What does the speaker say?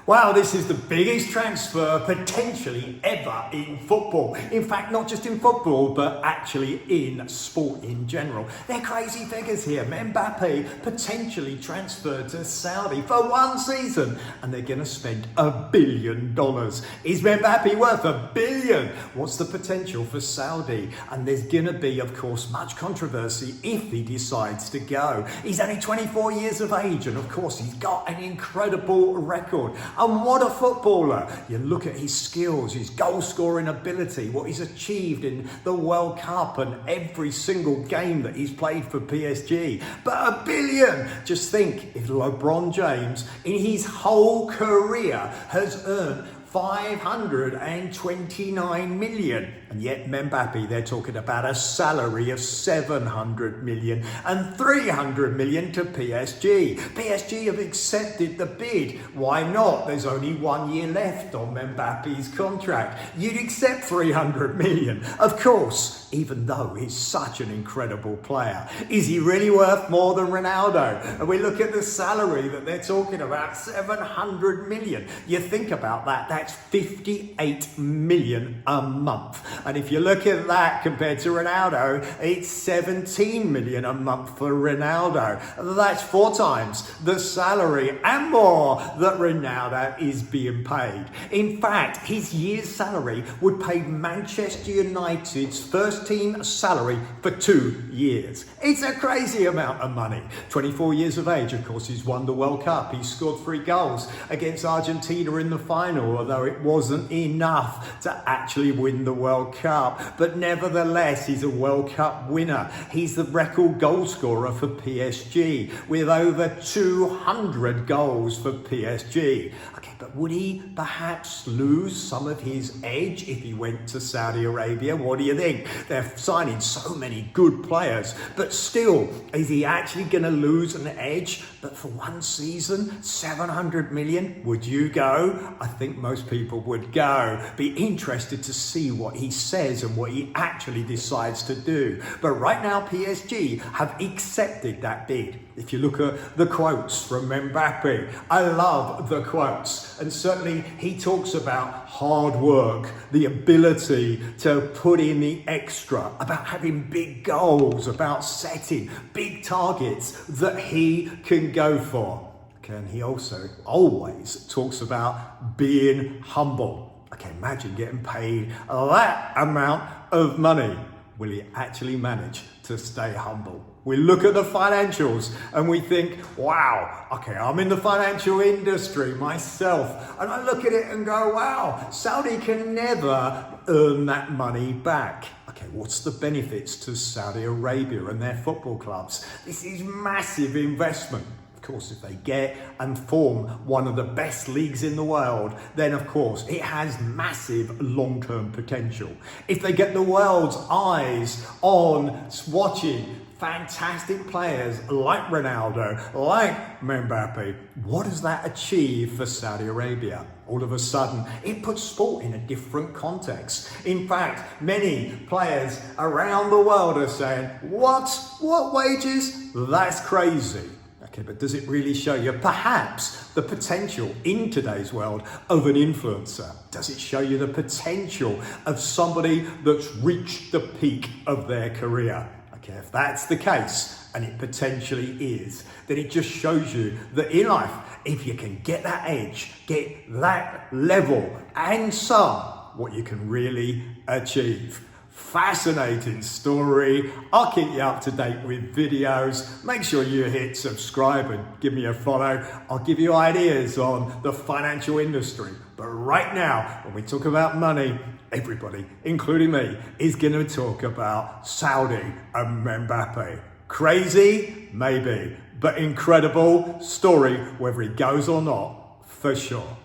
Wow, this is the biggest transfer potentially ever in football. In fact, not just in football, but actually in sport in general. They're crazy figures here. Mbappe potentially transferred to Saudi for one season, and they're going to spend $1 billion. Is Mbappe worth $1 billion? What's the potential for Saudi? And there's going to be, of course, much controversy if he decides to go. He's only 24 years of age, and of course, he's got an incredible record. And what a footballer. You look at his skills, his goal scoring ability, what he's achieved in the World Cup and every single game that he's played for PSG. But $1 billion! Just think, if LeBron James in his whole career has earned 529 million. And yet Mbappe, they're talking about a salary of 700 million and 300 million to PSG. PSG have accepted the bid. Why not? There's only 1 year left on Mbappe's contract. You'd accept 300 million. Of course, even though he's such an incredible player. Is he really worth more than Ronaldo? And we look at the salary that they're talking about, 700 million. You think about that, that's 58 million a month. And if you look at that compared to Ronaldo, it's 17 million a month for Ronaldo. That's 4 times the salary and more that Ronaldo is being paid. In fact, his year's salary would pay Manchester United's first team salary for 2 years. It's a crazy amount of money. 24 years of age, of course, he's won the World Cup. He scored 3 goals against Argentina in the final, although it wasn't enough to actually win the World Cup. But nevertheless, he's a World Cup winner. He's the record goal scorer for PSG with over 200 goals for PSG. Okay, but would he perhaps lose some of his edge if he went to Saudi Arabia? What do you think? They're signing so many good players, but still, is he actually going to lose an edge? But for one season, 700 million, would you go? I think most people would go. Be interested to see what he says and what he actually decides to do. But right now, PSG have accepted that bid. If you look at the quotes from Mbappe, I love the quotes. And certainly he talks about hard work, the ability to put in the extra, about having big goals, about setting big targets that he can go for. Okay, and he also always talks about being humble. Okay, imagine getting paid that amount of money. Will he actually manage to stay humble? We look at the financials and we think, wow, okay, I'm in the financial industry myself. And I look at it and go, wow, Saudi can never earn that money back. Okay, what's the benefits to Saudi Arabia and their football clubs? This is massive investment. Of course, if they get and form one of the best leagues in the world, then of course it has massive long-term potential. If they get the world's eyes on watching fantastic players like Ronaldo, like Mbappe, what does that achieve for Saudi Arabia? All of a sudden, it puts sport in a different context. In fact, many players around the world are saying, what wages? That's crazy. Okay, but does it really show you perhaps the potential in today's world of an influencer? Does it show you the potential of somebody that's reached the peak of their career? Okay, if that's the case, and it potentially is, then it just shows you that in life, if you can get that edge, get that level and some, what you can really achieve. Fascinating story. I'll keep you up to date with videos. Make sure you hit subscribe and give me a follow. I'll give you ideas on the financial industry. But right now, when we talk about money, everybody, including me, is going to talk about Saudi and Mbappe. Crazy? Maybe. But incredible story, whether he goes or not, for sure.